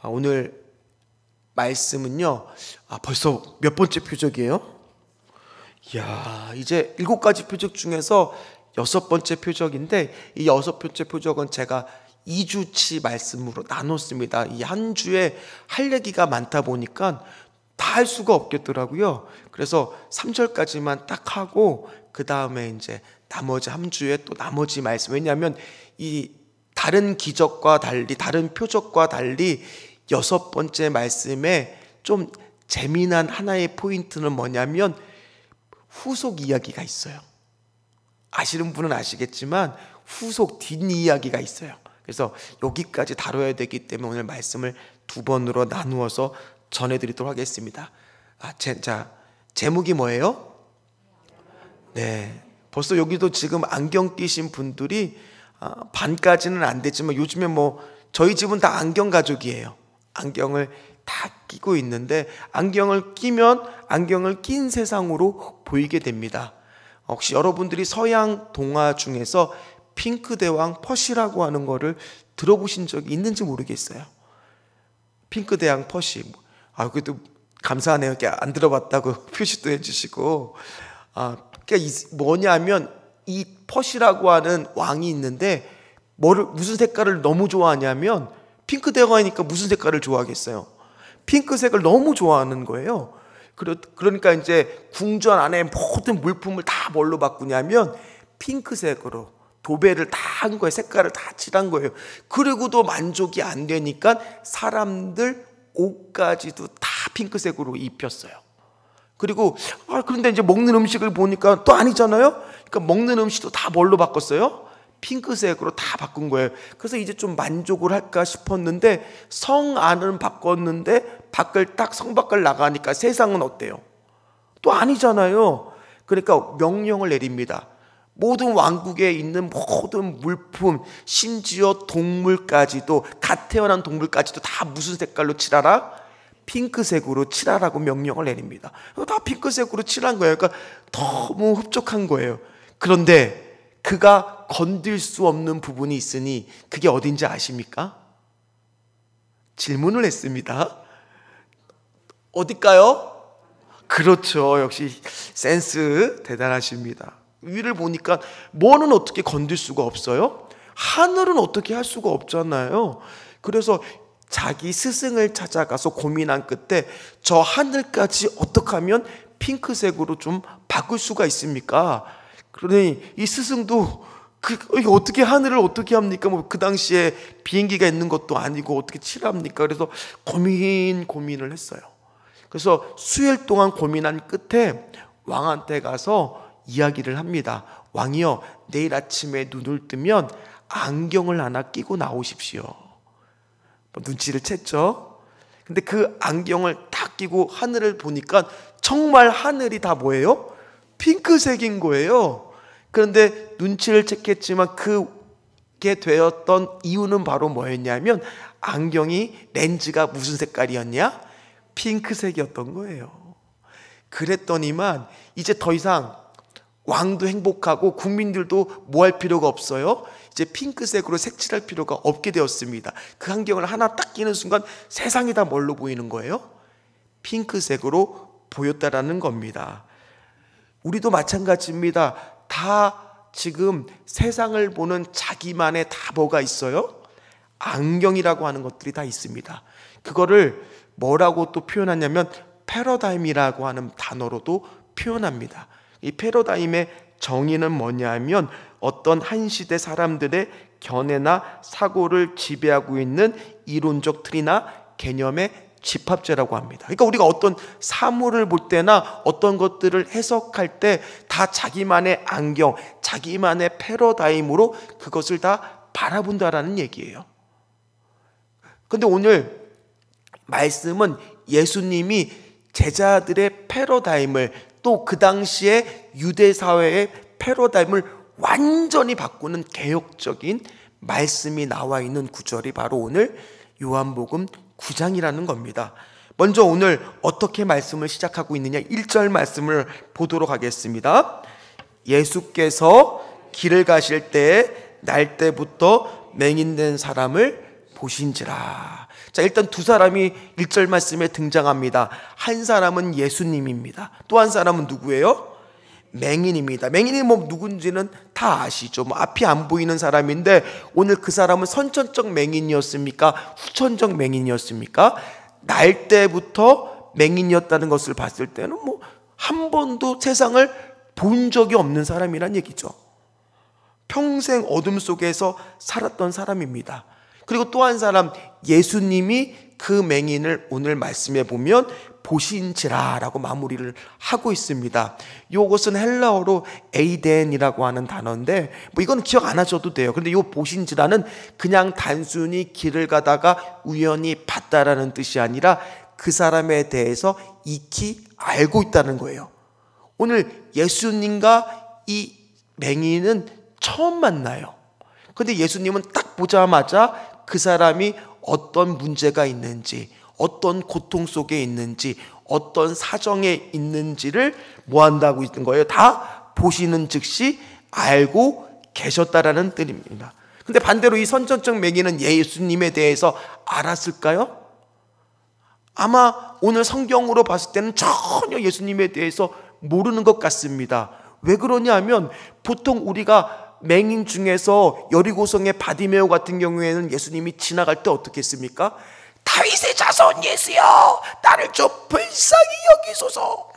오늘 말씀은요, 벌써 몇 번째 표적이에요? 이야, 이제 7가지 표적 중에서 6번째 표적인데, 이 6번째 표적은 제가 2주치 말씀으로 나눴습니다. 이 한 주에 할 얘기가 많다 보니까 다 할 수가 없겠더라고요. 그래서 3절까지만 딱 하고 그 다음에 이제 나머지 한 주에 또 나머지 말씀, 왜냐하면 이 다른 기적과 달리, 다른 표적과 달리 6번째 말씀에 좀 재미난 하나의 포인트는 뭐냐면 후속 이야기가 있어요. 아시는 분은 아시겠지만 후속 뒷이야기가 있어요. 그래서 여기까지 다뤄야 되기 때문에 오늘 말씀을 2번으로 나누어서 전해드리도록 하겠습니다. 제목이 뭐예요? 네, 벌써 여기도 지금 안경 끼신 분들이 반까지는 안 되지만 요즘에 저희 집은 다 안경 가족이에요. 안경을 다 끼고 있는데, 안경을 끼면 안경을 낀 세상으로 보이게 됩니다. 혹시 여러분들이 서양 동화 중에서 핑크대왕 퍼시라고 하는 거를 들어보신 적이 있는지 모르겠어요. 핑크대왕 퍼시. 그래도 감사하네요. 안 들어봤다고 표시도 해주시고. 그러니까 뭐냐면 이 퍼시라고 하는 왕이 있는데 무슨 색깔을 너무 좋아하냐면, 핑크대왕이니까 무슨 색깔을 좋아하겠어요? 핑크색을 너무 좋아하는 거예요. 그러니까 이제 궁전 안에 모든 물품을 다 뭘로 바꾸냐면 핑크색으로 도배를 다 한 거예요. 색깔을 다 칠한 거예요. 그리고도 만족이 안 되니까 사람들 옷까지도 다 핑크색으로 입혔어요. 그리고 그런데 이제 먹는 음식을 보니까 또 아니잖아요. 그러니까 먹는 음식도 다 뭘로 바꿨어요? 핑크색으로 다 바꾼 거예요. 그래서 이제 좀 만족을 할까 싶었는데 성 안은 바꿨는데 성 밖을 나가니까 세상은 어때요? 또 아니잖아요. 그러니까 명령을 내립니다. 모든 왕국에 있는 모든 물품, 심지어 동물까지도, 갓 태어난 동물까지도 다 무슨 색깔로 칠하라? 핑크색으로 칠하라고 명령을 내립니다. 다 핑크색으로 칠한 거예요. 그러니까 너무 흡족한 거예요. 그런데 그가 건들 수 없는 부분이 있으니 그게 어딘지 아십니까? 질문을 했습니다. 어딜까요? 그렇죠. 역시 센스 대단하십니다. 위를 보니까 뭐는 어떻게 건들 수가 없어요? 하늘은 어떻게 할 수가 없잖아요. 그래서 자기 스승을 찾아가서 고민한 끝에 저 하늘까지 어떻게 하면 핑크색으로 좀 바꿀 수가 있습니까? 그러니 이 스승도 어떻게 하늘을 어떻게 합니까? 그 당시에 비행기가 있는 것도 아니고 어떻게 칠합니까? 그래서 고민을 했어요. 그래서 수일 동안 고민한 끝에 왕한테 가서 이야기를 합니다. 왕이요, 내일 아침에 눈을 뜨면 안경을 하나 끼고 나오십시오. 눈치를 챘죠. 근데 그 안경을 딱 끼고 하늘을 보니까 정말 하늘이 다 뭐예요? 핑크색인 거예요. 그런데 눈치를 챘겠지만 그게 되었던 이유는 바로 뭐였냐면 안경이 렌즈가 무슨 색깔이었냐? 핑크색이었던 거예요. 그랬더니만 이제 더 이상 왕도 행복하고 국민들도 뭐 할 필요가 없어요. 이제 핑크색으로 색칠할 필요가 없게 되었습니다. 그 안경을 하나 딱 끼는 순간 세상이 다 뭘로 보이는 거예요? 핑크색으로 보였다라는 겁니다. 우리도 마찬가지입니다. 다 지금 세상을 보는 자기만의 다 뭐가 있어요? 안경이라고 하는 것들이 다 있습니다. 그거를 뭐라고 또 표현하냐면 패러다임이라고 하는 단어로도 표현합니다. 이 패러다임의 정의는 뭐냐면 어떤 한 시대 사람들의 견해나 사고를 지배하고 있는 이론적 틀이나 개념의 집합체라고 합니다. 그러니까 우리가 어떤 사물을 볼 때나 어떤 것들을 해석할 때 다 자기만의 안경, 자기만의 패러다임으로 그것을 다 바라본다라는 얘기예요. 그런데 오늘 말씀은 예수님이 제자들의 패러다임을, 또 그 당시에 유대 사회의 패러다임을 완전히 바꾸는 개혁적인 말씀이 나와 있는 구절이 바로 오늘 요한복음 9장이라는 겁니다. 먼저 오늘 어떻게 말씀을 시작하고 있느냐, 1절 말씀을 보도록 하겠습니다. 예수께서 길을 가실 때 날 때부터 맹인된 사람을 보신지라. 자, 일단 두 사람이 1절 말씀에 등장합니다. 한 사람은 예수님입니다. 또 한 사람은 누구예요? 맹인입니다. 맹인이 뭐 누군지는 다 아시죠. 뭐 앞이 안 보이는 사람인데 오늘 그 사람은 선천적 맹인이었습니까? 후천적 맹인이었습니까? 날 때부터 맹인이었다는 것을 봤을 때는 뭐 한 번도 세상을 본 적이 없는 사람이란 얘기죠. 평생 어둠 속에서 살았던 사람입니다. 그리고 또 한 사람, 예수님이 그 맹인을 오늘 말씀해 보면 보신지라라고 마무리를 하고 있습니다. 이것은 헬라어로 에이덴이라고 하는 단어인데 뭐 이건 기억 안 하셔도 돼요. 그런데 이 보신지라는 그냥 단순히 길을 가다가 우연히 봤다라는 뜻이 아니라 그 사람에 대해서 익히 알고 있다는 거예요. 오늘 예수님과 이 맹인은 처음 만나요. 그런데 예수님은 딱 보자마자 그 사람이 어떤 문제가 있는지, 어떤 고통 속에 있는지, 어떤 사정에 있는지를 뭐 한다고 있는 거예요? 다 보시는 즉시 알고 계셨다라는 뜻입니다. 근데 반대로 이 선천적 맹인은 예수님에 대해서 알았을까요? 아마 오늘 성경으로 봤을 때는 전혀 예수님에 대해서 모르는 것 같습니다. 왜 그러냐면 보통 우리가 맹인 중에서 여리고성의 바디메오 같은 경우에는 예수님이 지나갈 때 어떻게 했습니까? 다윗의 자손 예수여, 나를 좀 불쌍히 여기소서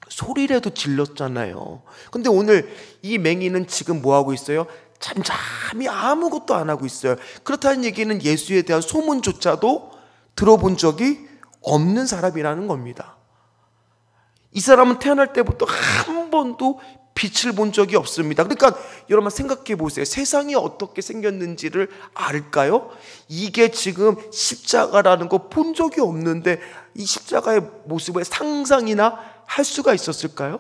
소리라도 질렀잖아요. 근데 오늘 이 맹인은 지금 뭐 하고 있어요? 잠잠히 아무것도 안 하고 있어요. 그렇다는 얘기는 예수에 대한 소문조차도 들어본 적이 없는 사람이라는 겁니다. 이 사람은 태어날 때부터 한 번도 빛을 본 적이 없습니다. 그러니까 여러분 생각해 보세요. 세상이 어떻게 생겼는지를 알까요? 이게 지금 십자가라는 거 본 적이 없는데 이 십자가의 모습을 상상이나 할 수가 있었을까요?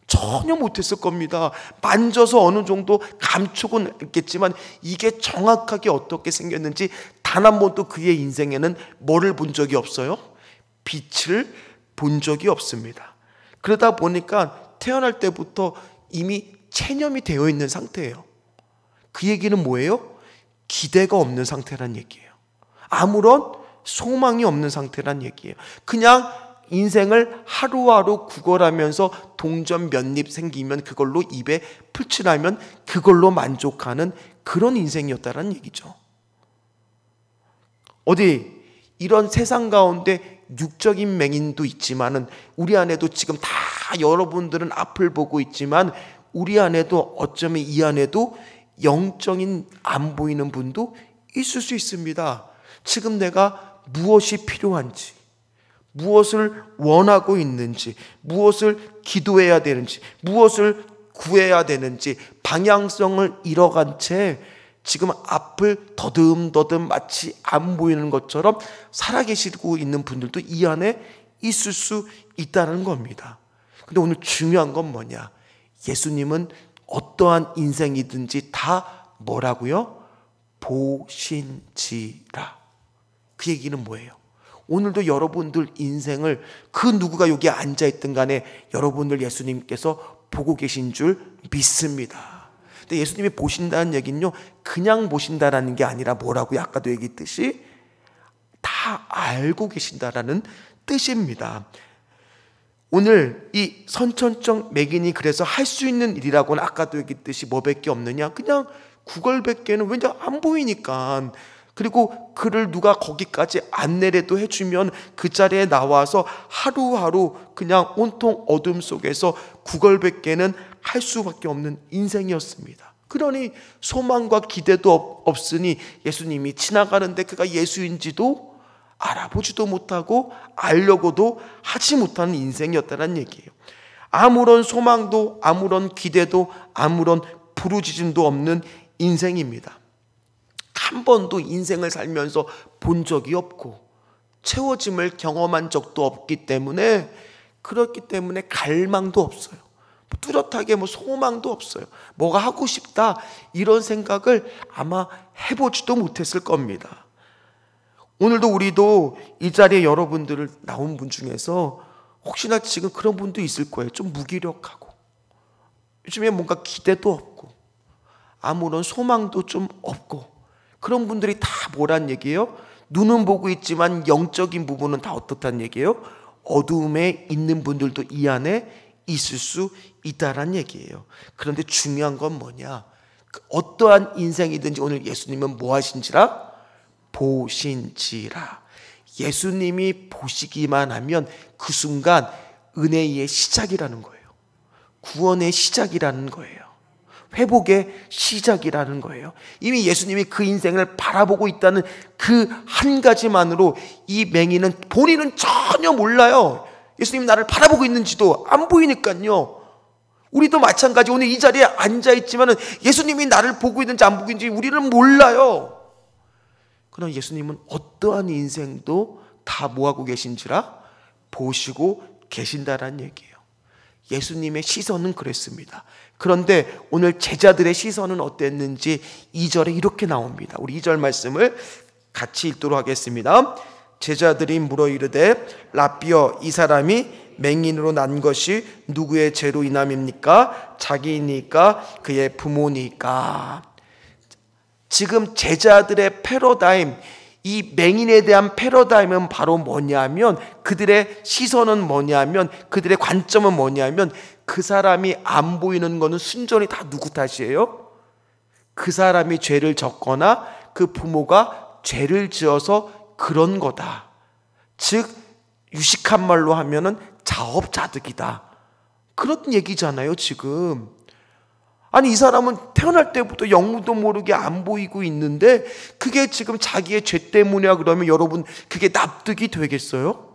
전혀 못했을 겁니다. 만져서 어느 정도 감촉은 있겠지만 이게 정확하게 어떻게 생겼는지 단 한 번도 그의 인생에는 뭐를 본 적이 없어요? 빛을 본 적이 없습니다. 그러다 보니까 태어날 때부터 이미 체념이 되어 있는 상태예요. 그 얘기는 뭐예요? 기대가 없는 상태란 얘기예요. 아무런 소망이 없는 상태란 얘기예요. 그냥 인생을 하루하루 구걸하면서 동전 몇 입 생기면 그걸로 입에 풀칠하면 그걸로 만족하는 그런 인생이었다는 얘기죠. 어디 이런 세상 가운데 육적인 맹인도 있지만은 우리 안에도 지금 다 여러분들은 앞을 보고 있지만 우리 안에도 어쩌면 이 안에도 영적인 안 보이는 분도 있을 수 있습니다. 지금 내가 무엇이 필요한지, 무엇을 원하고 있는지, 무엇을 기도해야 되는지, 무엇을 구해야 되는지 방향성을 잃어간 채 지금 앞을 더듬더듬 마치 안 보이는 것처럼 살아계시고 있는 분들도 이 안에 있을 수 있다는 겁니다. 근데 오늘 중요한 건 뭐냐? 예수님은 어떠한 인생이든지 다 뭐라고요? 보신지라. 그 얘기는 뭐예요? 오늘도 여러분들 인생을 그 누구가 여기 앉아있든 간에 여러분들 예수님께서 보고 계신 줄 믿습니다. 근데 예수님이 보신다는 얘기는요, 그냥 보신다라는 게 아니라 뭐라고요? 아까도 얘기했듯이 다 알고 계신다라는 뜻입니다. 오늘 이 선천적 맹인이 그래서 할 수 있는 일이라고는 아까도 얘기했듯이 뭐밖에 없느냐? 그냥 구걸밖에는 왠지 안 보이니까. 그리고 그를 누가 거기까지 안내라도 해주면 그 자리에 나와서 하루하루 그냥 온통 어둠 속에서 구걸밖에는 할 수밖에 없는 인생이었습니다. 그러니 소망과 기대도 없으니 예수님이 지나가는데 그가 예수인지도 알아보지도 못하고 알려고도 하지 못하는 인생이었다는 얘기예요. 아무런 소망도 아무런 기대도 아무런 부르짖음도 없는 인생입니다. 한 번도 인생을 살면서 본 적이 없고 채워짐을 경험한 적도 없기 때문에 그렇기 때문에 갈망도 없어요. 뚜렷하게 소망도 없어요. 뭐가 하고 싶다 이런 생각을 아마 해보지도 못했을 겁니다. 오늘도 우리도 이 자리에 여러분들을 나온 분 중에서 혹시나 지금 그런 분도 있을 거예요. 좀 무기력하고 요즘에 뭔가 기대도 없고 아무런 소망도 좀 없고 그런 분들이 다 뭐란 얘기예요? 눈은 보고 있지만 영적인 부분은 다 어떻단 얘기예요? 어두움에 있는 분들도 이 안에 있을 수 있다란 얘기예요. 그런데 중요한 건 뭐냐? 어떠한 인생이든지 오늘 예수님은 뭐 하신지라? 보신지라. 예수님이 보시기만 하면 그 순간 은혜의 시작이라는 거예요. 구원의 시작이라는 거예요. 회복의 시작이라는 거예요. 이미 예수님이 그 인생을 바라보고 있다는 그 한 가지만으로 이 맹인은 본인은 전혀 몰라요. 예수님이 나를 바라보고 있는지도 안 보이니까요. 우리도 마찬가지 오늘 이 자리에 앉아있지만 예수님이 나를 보고 있는지 안 보고 있는지 우리는 몰라요. 그러나 예수님은 어떠한 인생도 다 뭐하고 계신지라? 보시고 계신다라는 얘기예요. 예수님의 시선은 그랬습니다. 그런데 오늘 제자들의 시선은 어땠는지 2절에 이렇게 나옵니다. 우리 2절 말씀을 같이 읽도록 하겠습니다. 제자들이 물어 이르되 라삐여 이 사람이 맹인으로 난 것이 누구의 죄로 인함입니까? 자기니까 그의 부모니까. 지금 제자들의 패러다임, 이 맹인에 대한 패러다임은 바로 뭐냐면 그들의 시선은 뭐냐면 그들의 관점은 뭐냐면 그 사람이 안 보이는 거는 순전히 다 누구 탓이에요? 그 사람이 죄를 졌거나 그 부모가 죄를 지어서 그런 거다. 즉 유식한 말로 하면은 자업자득이다. 그런 얘기잖아요 지금. 아니 이 사람은 태어날 때부터 영문도 모르게 안 보이고 있는데 그게 지금 자기의 죄 때문이야 그러면 여러분 그게 납득이 되겠어요?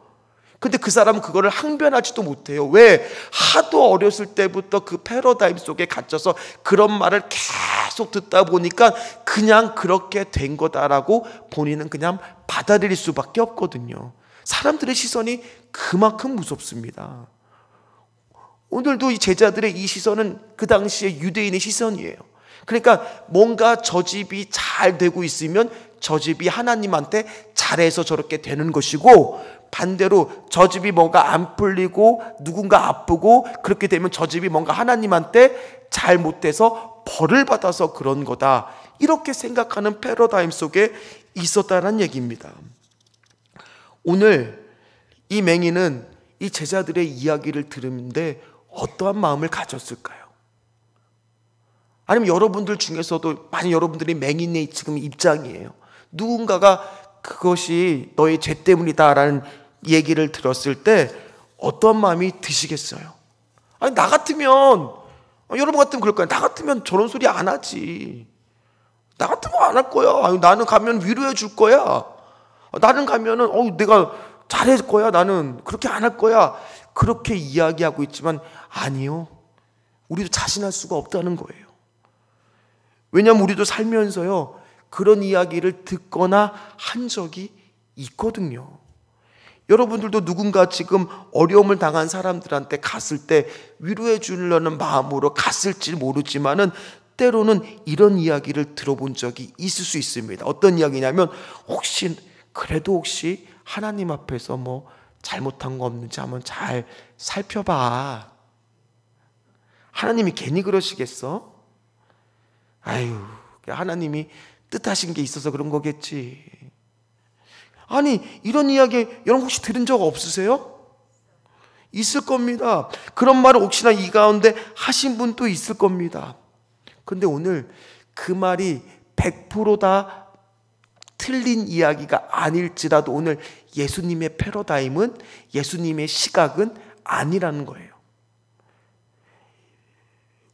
근데 그 사람은 그거를 항변하지도 못해요. 왜? 하도 어렸을 때부터 그 패러다임 속에 갇혀서 그런 말을 계속 듣다 보니까 그냥 그렇게 된 거다라고 본인은 그냥 받아들일 수밖에 없거든요. 사람들의 시선이 그만큼 무섭습니다. 오늘도 이 제자들의 이 시선은 그 당시에 유대인의 시선이에요. 그러니까 뭔가 저 집이 잘 되고 있으면 저 집이 하나님한테 잘해서 저렇게 되는 것이고, 반대로 저 집이 뭔가 안 풀리고 누군가 아프고 그렇게 되면 저 집이 뭔가 하나님한테 잘못돼서 벌을 받아서 그런 거다, 이렇게 생각하는 패러다임 속에 있었다는 얘기입니다. 오늘 이 맹인은 이 제자들의 이야기를 들으는데 어떠한 마음을 가졌을까요? 아니면 여러분들 중에서도 만약 여러분들이 맹인의 지금 입장이에요. 누군가가 그것이 너의 죄 때문이다라는 얘기를 들었을 때 어떤 마음이 드시겠어요? 아니 나 같으면 여러분 같으면 그럴 거야. 나 같으면 저런 소리 안 하지. 나 같으면 안 할 거야. 아니, 나는 가면 위로해 줄 거야. 나는 가면은 내가 잘할 거야. 나는 그렇게 안 할 거야. 그렇게 이야기하고 있지만 아니요. 우리도 자신할 수가 없다는 거예요. 왜냐하면 우리도 살면서요 그런 이야기를 듣거나 한 적이 있거든요. 여러분들도 누군가 지금 어려움을 당한 사람들한테 갔을 때 위로해 주려는 마음으로 갔을지 모르지만은 때로는 이런 이야기를 들어본 적이 있을 수 있습니다. 어떤 이야기냐면 혹시 하나님 앞에서 뭐 잘못한 거 없는지 한번 잘 살펴봐. 하나님이 괜히 그러시겠어? 아유, 하나님이 뜻하신 게 있어서 그런 거겠지. 아니 이런 이야기 여러분 혹시 들은 적 없으세요? 있을 겁니다. 그런 말을 혹시나 이 가운데 하신 분도 있을 겁니다. 그런데 오늘 그 말이 100% 틀린 이야기가 아닐지라도 오늘 예수님의 패러다임은, 예수님의 시각은 아니라는 거예요.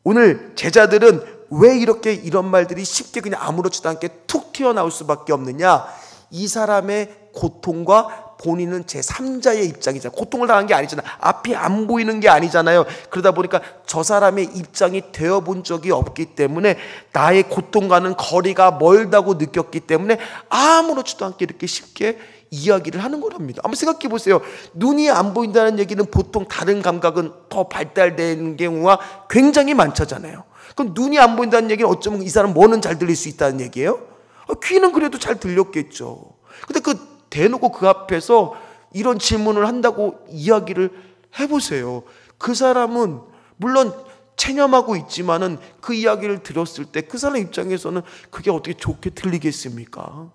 오늘 제자들은 왜 이렇게 이런 말들이 쉽게 그냥 아무렇지도 않게 툭 튀어나올 수밖에 없느냐? 이 사람의 고통과 본인은 제3자의 입장이잖아요. 고통을 당한 게 아니잖아요. 앞이 안 보이는 게 아니잖아요. 그러다 보니까 저 사람의 입장이 되어본 적이 없기 때문에 나의 고통과는 거리가 멀다고 느꼈기 때문에 아무렇지도 않게 이렇게 쉽게 이야기를 하는 거랍니다. 한번 생각해 보세요. 눈이 안 보인다는 얘기는 보통 다른 감각은 더 발달되는 경우가 굉장히 많잖아요. 그럼 눈이 안 보인다는 얘기는 어쩌면 이 사람 뭐는 잘 들릴 수 있다는 얘기예요? 귀는 그래도 잘 들렸겠죠. 근데 대놓고 그 앞에서 이런 질문을 한다고 이야기를 해보세요. 그 사람은 물론 체념하고 있지만은 그 이야기를 들었을 때 그 사람 입장에서는 그게 어떻게 좋게 들리겠습니까?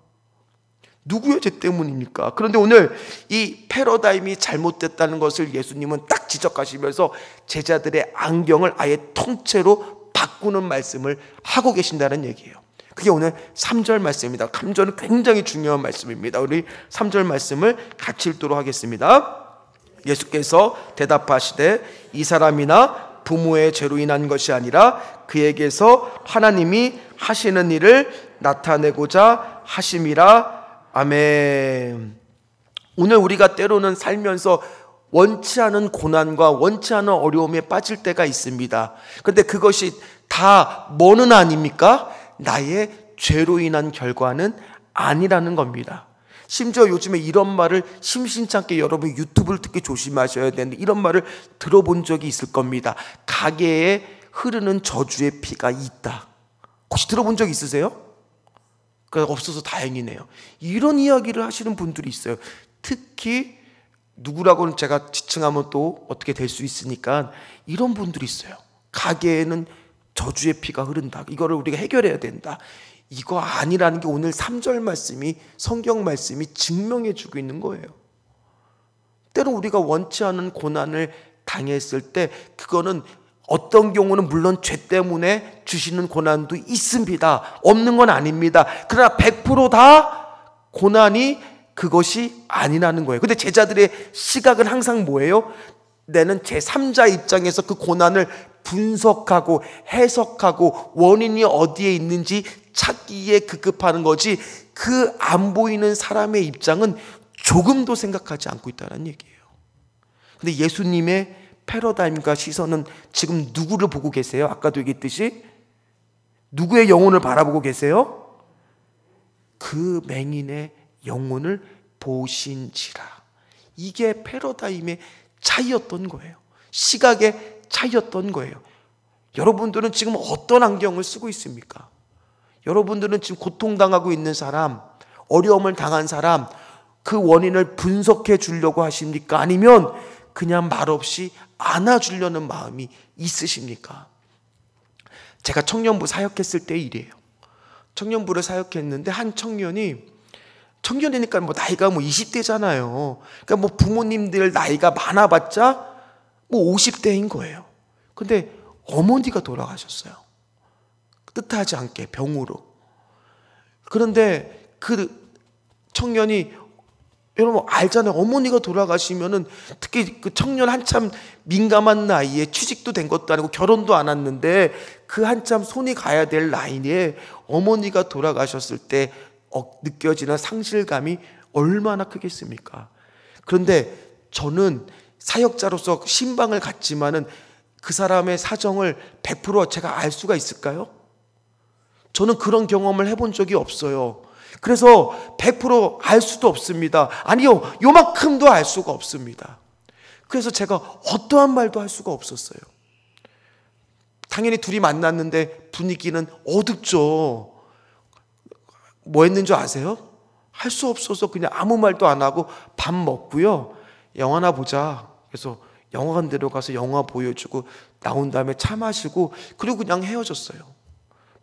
누구의 죄 때문입니까? 그런데 오늘 이 패러다임이 잘못됐다는 것을 예수님은 딱 지적하시면서 제자들의 안경을 아예 통째로 바꾸는 말씀을 하고 계신다는 얘기예요. 그게 오늘 3절 말씀입니다. 3절은 굉장히 중요한 말씀입니다. 우리 3절 말씀을 같이 읽도록 하겠습니다. 예수께서 대답하시되 이 사람이나 부모의 죄로 인한 것이 아니라 그에게서 하나님이 하시는 일을 나타내고자 하심이라. 아멘. 오늘 우리가 때로는 살면서 원치 않은 고난과 원치 않은 어려움에 빠질 때가 있습니다. 그런데 그것이 다 뭐는 아닙니까? 나의 죄로 인한 결과는 아니라는 겁니다. 심지어 요즘에 이런 말을 심심찮게 여러분 유튜브를 듣기 조심하셔야 되는데 이런 말을 들어본 적이 있을 겁니다. 가게에 흐르는 저주의 피가 있다. 혹시 들어본 적 있으세요? 없어서 다행이네요. 이런 이야기를 하시는 분들이 있어요. 특히 누구라고는 제가 지칭하면 또 어떻게 될 수 있으니까 이런 분들이 있어요. 가게에는 저주의 피가 흐른다. 이거를 우리가 해결해야 된다. 이거 아니라는 게 오늘 3절 말씀이, 성경 말씀이 증명해 주고 있는 거예요. 때로 우리가 원치 않은 고난을 당했을 때 그거는 어떤 경우는 물론 죄 때문에 주시는 고난도 있습니다. 없는 건 아닙니다. 그러나 100%다 고난이 그것이 아니라는 거예요. 근데 제자들의 시각은 항상 뭐예요? 나는 제3자 입장에서 그 고난을 분석하고 해석하고 원인이 어디에 있는지 찾기에 급급하는 거지, 그 안 보이는 사람의 입장은 조금도 생각하지 않고 있다는 얘기예요. 근데 예수님의 패러다임과 시선은 지금 누구를 보고 계세요? 아까도 얘기했듯이 누구의 영혼을 바라보고 계세요? 그 맹인의 영혼을 보신지라. 이게 패러다임의 차이였던 거예요. 시각의 차이였던 거예요. 여러분들은 지금 어떤 안경을 쓰고 있습니까? 여러분들은 지금 고통당하고 있는 사람, 어려움을 당한 사람, 그 원인을 분석해 주려고 하십니까? 아니면 그냥 말없이 안아주려는 마음이 있으십니까? 제가 청년부 사역했을 때 일이에요. 청년부를 사역했는데 한 청년이니까 뭐 나이가 뭐 20대잖아요. 그러니까 뭐 부모님들 나이가 많아봤자 뭐 50대인 거예요. 근데 어머니가 돌아가셨어요. 뜻하지 않게 병으로. 그런데 그 청년이, 여러분 알잖아요. 어머니가 돌아가시면은 특히 그 청년 한참 민감한 나이에 취직도 된 것도 아니고 결혼도 안 했는데 그 한참 손이 가야 될 나이에 어머니가 돌아가셨을 때 느껴지는 상실감이 얼마나 크겠습니까? 그런데 저는 사역자로서 신방을 갖지만은 그 사람의 사정을 100% 제가 알 수가 있을까요? 저는 그런 경험을 해본 적이 없어요. 그래서 100% 알 수도 없습니다. 아니요, 요만큼도 알 수가 없습니다. 그래서 제가 어떠한 말도 할 수가 없었어요. 당연히 둘이 만났는데 분위기는 어둡죠. 뭐 했는 줄 아세요? 할 수 없어서 그냥 아무 말도 안 하고 밥 먹고요, 영화나 보자. 그래서 영화관 데려가서 영화 보여주고 나온 다음에 차 마시고 그리고 그냥 헤어졌어요.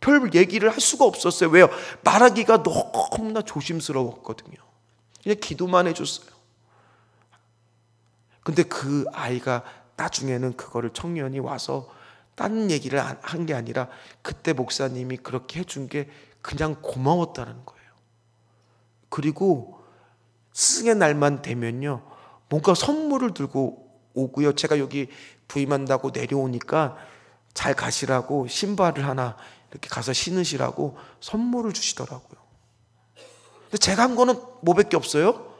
별 얘기를 할 수가 없었어요. 왜요? 말하기가 너무나 조심스러웠거든요. 그냥 기도만 해줬어요. 근데 그 아이가 나중에는 그거를 청년이 와서 다른 얘기를 한 게 아니라 그때 목사님이 그렇게 해준 게 그냥 고마웠다는 거예요. 그리고 스승의 날만 되면요, 뭔가 선물을 들고 오고요. 제가 여기 부임한다고 내려오니까 잘 가시라고 신발을 하나 이렇게 가서 신으시라고 선물을 주시더라고요. 근데 제가 한 거는 뭐밖에 없어요?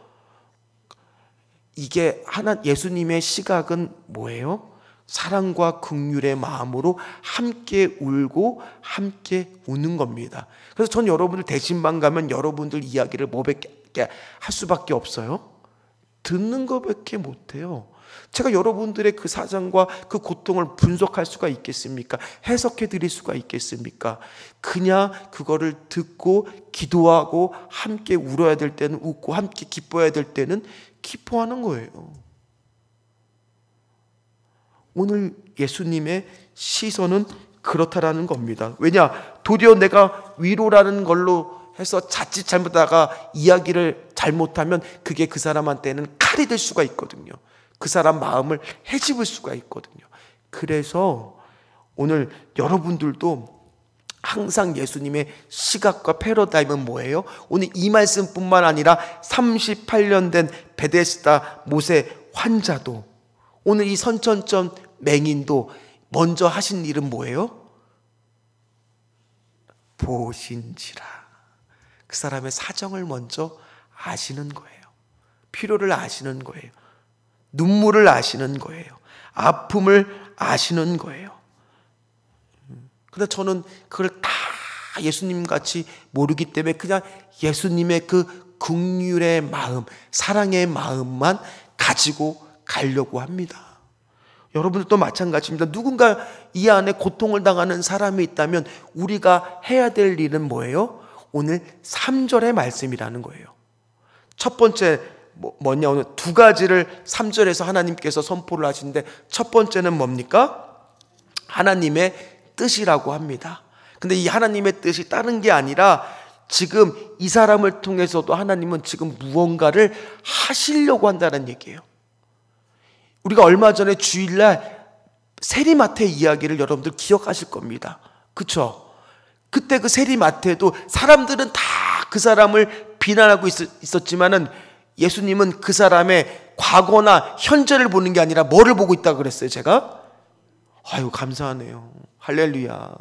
이게 예수님의 시각은 뭐예요? 사랑과 긍휼의 마음으로 함께 울고 함께 우는 겁니다. 그래서 전 여러분들 대신방 가면 여러분들 이야기를 뭐밖에 할 수밖에 없어요? 듣는 것밖에 못해요. 제가 여러분들의 그 사정과 그 고통을 분석할 수가 있겠습니까? 해석해 드릴 수가 있겠습니까? 그냥 그거를 듣고 기도하고 함께 울어야 될 때는 웃고 함께 기뻐해야 될 때는 기뻐하는 거예요. 오늘 예수님의 시선은 그렇다라는 겁니다. 왜냐? 도리어 내가 위로라는 걸로 해서 자칫 잘못하다가 이야기를 잘못하면 그게 그 사람한테는 칼이 될 수가 있거든요. 그 사람 마음을 헤집을 수가 있거든요. 그래서 오늘 여러분들도 항상 예수님의 시각과 패러다임은 뭐예요? 오늘 이 말씀뿐만 아니라 38년 된 베데스다 못의 환자도, 오늘 이 선천점 맹인도 먼저 하신 일은 뭐예요? 보신지라. 그 사람의 사정을 먼저 아시는 거예요. 필요를 아시는 거예요. 눈물을 아시는 거예요. 아픔을 아시는 거예요. 근데 저는 그걸 다 예수님 같이 모르기 때문에 그냥 예수님의 그 긍휼의 마음, 사랑의 마음만 가지고 가려고 합니다. 여러분들도 마찬가지입니다. 누군가 이 안에 고통을 당하는 사람이 있다면 우리가 해야 될 일은 뭐예요? 오늘 3절의 말씀이라는 거예요. 첫 번째 뭐냐, 오늘 두 가지를 3절에서 하나님께서 선포를 하시는데, 첫 번째는 뭡니까? 하나님의 뜻이라고 합니다. 근데 이 하나님의 뜻이 다른 게 아니라 지금 이 사람을 통해서도 하나님은 지금 무언가를 하시려고 한다는 얘기예요. 우리가 얼마 전에 주일날 세리마태 이야기를 여러분들 기억하실 겁니다. 그쵸? 그때 그 세리마태도 사람들은 다 그 사람을 비난하고 있었지만은 예수님은 그 사람의 과거나 현재를 보는 게 아니라 뭐를 보고 있다고 그랬어요, 제가? 아유, 감사하네요. 할렐루야.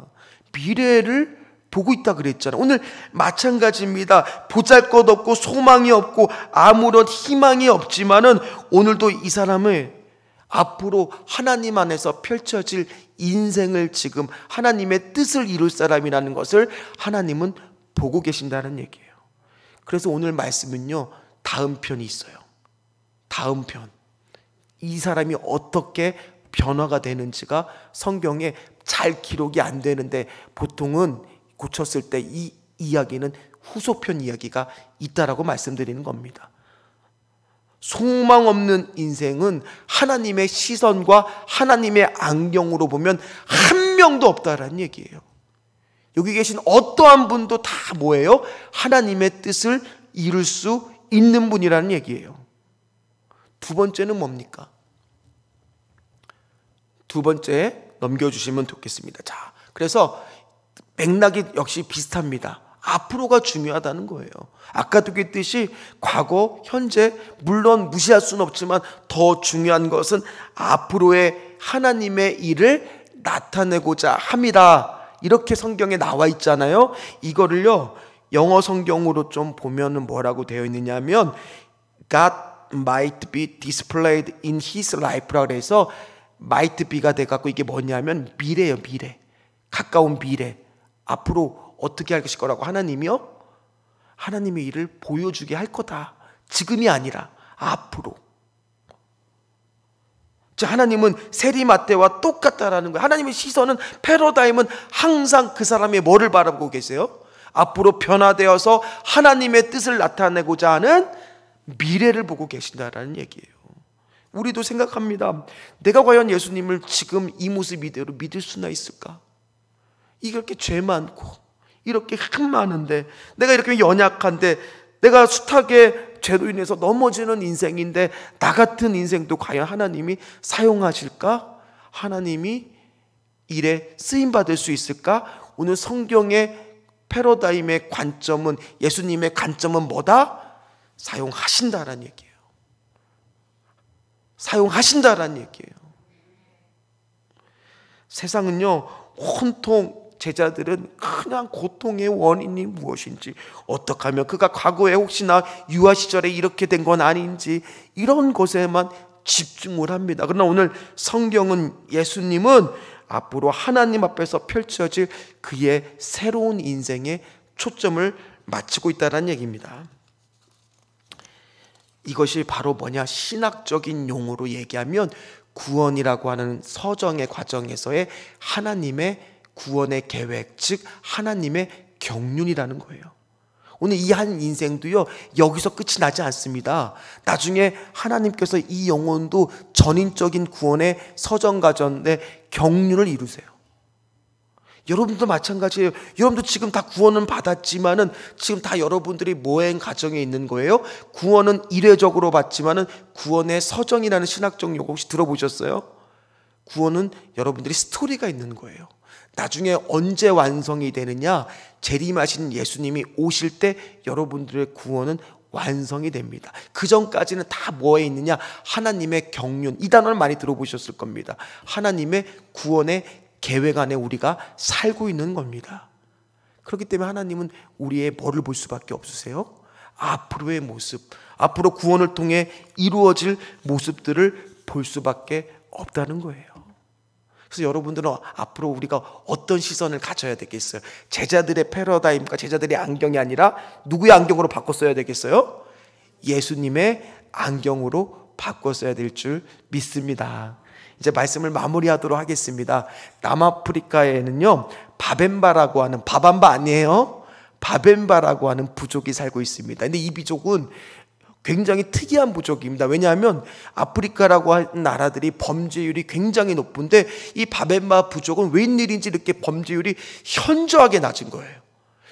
미래를 보고 있다 그랬잖아요. 오늘 마찬가지입니다. 보잘것없고 소망이 없고 아무런 희망이 없지만은 오늘도 이 사람을 앞으로 하나님 안에서 펼쳐질 인생을 지금 하나님의 뜻을 이룰 사람이라는 것을 하나님은 보고 계신다는 얘기예요. 그래서 오늘 말씀은요, 다음 편이 있어요. 다음 편. 이 사람이 어떻게 변화가 되는지가 성경에 잘 기록이 안 되는데, 보통은 고쳤을 때 이 이야기는 후속편 이야기가 있다라고 말씀드리는 겁니다. 소망 없는 인생은 하나님의 시선과 하나님의 안경으로 보면 한 명도 없다라는 얘기예요. 여기 계신 어떠한 분도 다 뭐예요? 하나님의 뜻을 이룰 수 있는 분이라는 얘기예요. 두 번째는 뭡니까? 두 번째 넘겨주시면 좋겠습니다. 자, 그래서 맥락이 역시 비슷합니다. 앞으로가 중요하다는 거예요. 아까도 그랬듯이 과거, 현재, 물론 무시할 수는 없지만 더 중요한 것은 앞으로의 하나님의 일을 나타내고자 함이라. 이렇게 성경에 나와 있잖아요. 이거를요, 영어 성경으로 좀 보면은 뭐라고 되어 있느냐면 God might be displayed in his life라고 해서 might be가 돼갖고 이게 뭐냐면 미래예요. 미래, 가까운 미래, 앞으로 어떻게 할 거라고 하나님이요? 하나님의 일을 보여주게 할 거다. 지금이 아니라 앞으로. 자, 하나님은 세리마태와 똑같다라는 거예요. 하나님의 시선은, 패러다임은 항상 그 사람의 뭐를 바라보고 계세요? 앞으로 변화되어서 하나님의 뜻을 나타내고자 하는 미래를 보고 계신다라는 얘기예요. 우리도 생각합니다. 내가 과연 예수님을 지금 이 모습 이대로 믿을 수나 있을까? 이렇게 죄 많고 이렇게 흠 많은데, 내가 이렇게 연약한데, 내가 숱하게 죄로 인해서 넘어지는 인생인데 나 같은 인생도 과연 하나님이 사용하실까? 하나님이 일에 쓰임받을 수 있을까? 오늘 성경의 패러다임의 관점은, 예수님의 관점은 뭐다? 사용하신다라는 얘기예요. 사용하신다라는 얘기예요. 세상은요, 온통 제자들은 그냥 고통의 원인이 무엇인지, 어떻게 하면 그가 과거에 혹시나 유아 시절에 이렇게 된 건 아닌지, 이런 것에만 집중을 합니다. 그러나 오늘 성경은, 예수님은 앞으로 하나님 앞에서 펼쳐질 그의 새로운 인생에 초점을 맞추고 있다는 얘기입니다. 이것이 바로 뭐냐, 신학적인 용어로 얘기하면 구원이라고 하는 서정의 과정에서의 하나님의 구원의 계획, 즉 하나님의 경륜이라는 거예요. 오늘 이 한 인생도요, 여기서 끝이 나지 않습니다. 나중에 하나님께서 이 영혼도 전인적인 구원의 서정가전의 경륜을 이루세요. 여러분도 마찬가지예요. 여러분도 지금 다 구원은 받았지만은 지금 다 여러분들이 모행 과정에 있는 거예요. 구원은 이례적으로 받지만은 구원의 서정이라는 신학적 용어 혹시 들어보셨어요? 구원은 여러분들이 스토리가 있는 거예요. 나중에 언제 완성이 되느냐? 재림하신 예수님이 오실 때 여러분들의 구원은 완성이 됩니다. 그 전까지는 다 뭐에 있느냐? 하나님의 경륜. 이 단어를 많이 들어보셨을 겁니다. 하나님의 구원의 계획 안에 우리가 살고 있는 겁니다. 그렇기 때문에 하나님은 우리의 뭐를 볼 수밖에 없으세요? 앞으로의 모습, 앞으로 구원을 통해 이루어질 모습들을 볼 수밖에 없다는 거예요. 그래서 여러분들은 앞으로 우리가 어떤 시선을 가져야 되겠어요? 제자들의 패러다임과 제자들의 안경이 아니라 누구의 안경으로 바꿨어야 되겠어요? 예수님의 안경으로 바꿨어야 될 줄 믿습니다. 이제 말씀을 마무리하도록 하겠습니다. 남아프리카에는요, 바벤바라고 하는, 바밤바 아니에요? 바벤바라고 하는 부족이 살고 있습니다. 근데 이 부족은 굉장히 특이한 부족입니다. 왜냐하면 아프리카라고 하는 나라들이 범죄율이 굉장히 높은데 이 바벤바 부족은 웬일인지 이렇게 범죄율이 현저하게 낮은 거예요.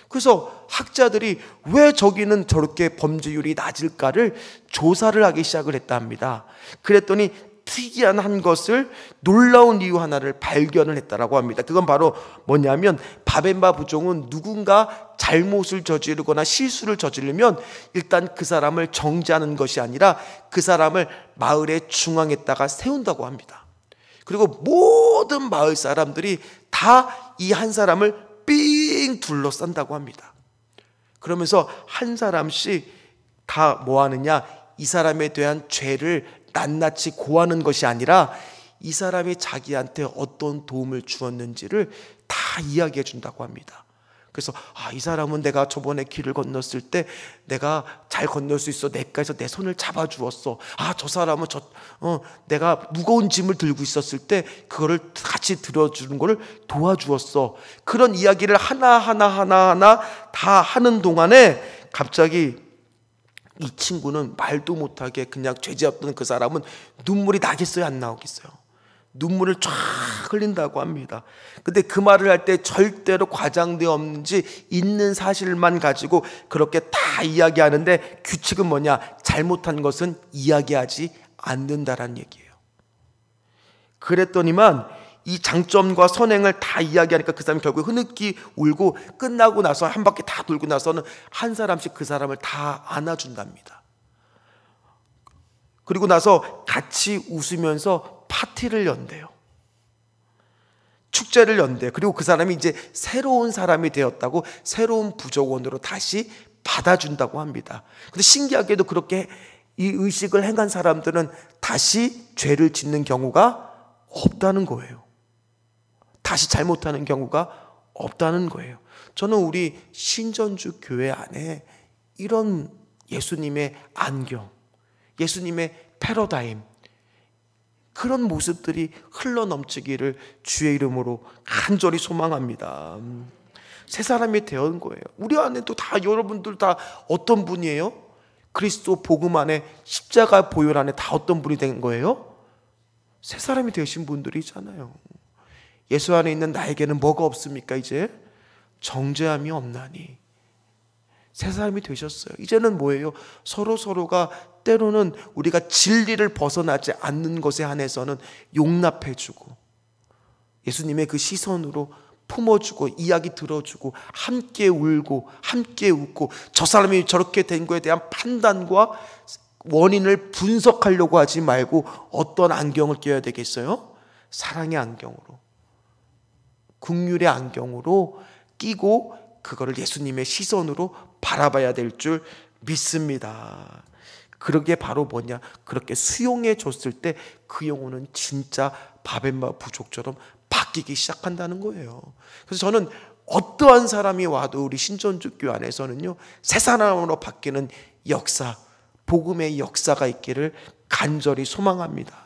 그래서 학자들이 왜 저기는 저렇게 범죄율이 낮을까를 조사를 하기 시작을 했다 합니다. 그랬더니 특이한 한 것을, 놀라운 이유 하나를 발견을 했다라고 합니다. 그건 바로 뭐냐면 바벤바 부족은 누군가 잘못을 저지르거나 실수를 저지르면 일단 그 사람을 정죄하는 것이 아니라 그 사람을 마을의 중앙에다가 세운다고 합니다. 그리고 모든 마을 사람들이 다 이 한 사람을 삥 둘러싼다고 합니다. 그러면서 한 사람씩 다 뭐 하느냐? 이 사람에 대한 죄를 낱낱이 고하는 것이 아니라 이 사람이 자기한테 어떤 도움을 주었는지를 다 이야기해 준다고 합니다. 그래서 이 사람은 내가 저번에 길을 건넜을 때 내가 잘 건널 수 있어 내가에서 내 손을 잡아주었어. 저 사람은 내가 무거운 짐을 들고 있었을 때 그거를 같이 들어주는 거를 도와주었어. 그런 이야기를 하나하나 다 하는 동안에 갑자기 이 친구는 말도 못하게 그냥 죄지었던 그 사람은 눈물이 나겠어요, 안 나오겠어요? 눈물을 쫙 흘린다고 합니다. 근데 그 말을 할 때 절대로 과장되어 없는지 있는 사실만 가지고 그렇게 다 이야기하는데 규칙은 뭐냐? 잘못한 것은 이야기하지 않는다라는 얘기예요. 그랬더니만 이 장점과 선행을 다 이야기하니까 그 사람이 결국 흐느끼 울고 끝나고 나서 한 바퀴 다 돌고 나서는 한 사람씩 그 사람을 다 안아준답니다. 그리고 나서 같이 웃으면서 파티를 연대요. 축제를 연대요. 그리고 그 사람이 이제 새로운 사람이 되었다고 새로운 부족원으로 다시 받아준다고 합니다. 근데 신기하게도 그렇게 이 의식을 행한 사람들은 다시 죄를 짓는 경우가 없다는 거예요. 다시 잘못하는 경우가 없다는 거예요. 저는 우리 신전주 교회 안에 이런 예수님의 안경, 예수님의 패러다임, 그런 모습들이 흘러넘치기를 주의 이름으로 간절히 소망합니다. 새 사람이 되는 거예요. 우리 안에도 다 여러분들 다 어떤 분이에요? 그리스도 복음 안에 십자가 보혈 안에 다 어떤 분이 된 거예요? 새 사람이 되신 분들이잖아요. 예수 안에 있는 나에게는 뭐가 없습니까? 이제 정죄함이 없나니. 새 사람이 되셨어요. 이제는 뭐예요? 서로가 때로는 우리가 진리를 벗어나지 않는 것에 한해서는 용납해주고 예수님의 그 시선으로 품어주고 이야기 들어주고 함께 울고 함께 웃고 저 사람이 저렇게 된 거에 대한 판단과 원인을 분석하려고 하지 말고 어떤 안경을 껴야 되겠어요? 사랑의 안경으로, 긍휼의 안경으로 끼고 그거를 예수님의 시선으로 바라봐야 될 줄 믿습니다. 그러게 바로 뭐냐? 그렇게 수용해 줬을 때 그 영혼은 진짜 바벤바 부족처럼 바뀌기 시작한다는 거예요. 그래서 저는 어떠한 사람이 와도 우리 신전주교 안에서는요, 새 사람으로 바뀌는 역사, 복음의 역사가 있기를 간절히 소망합니다.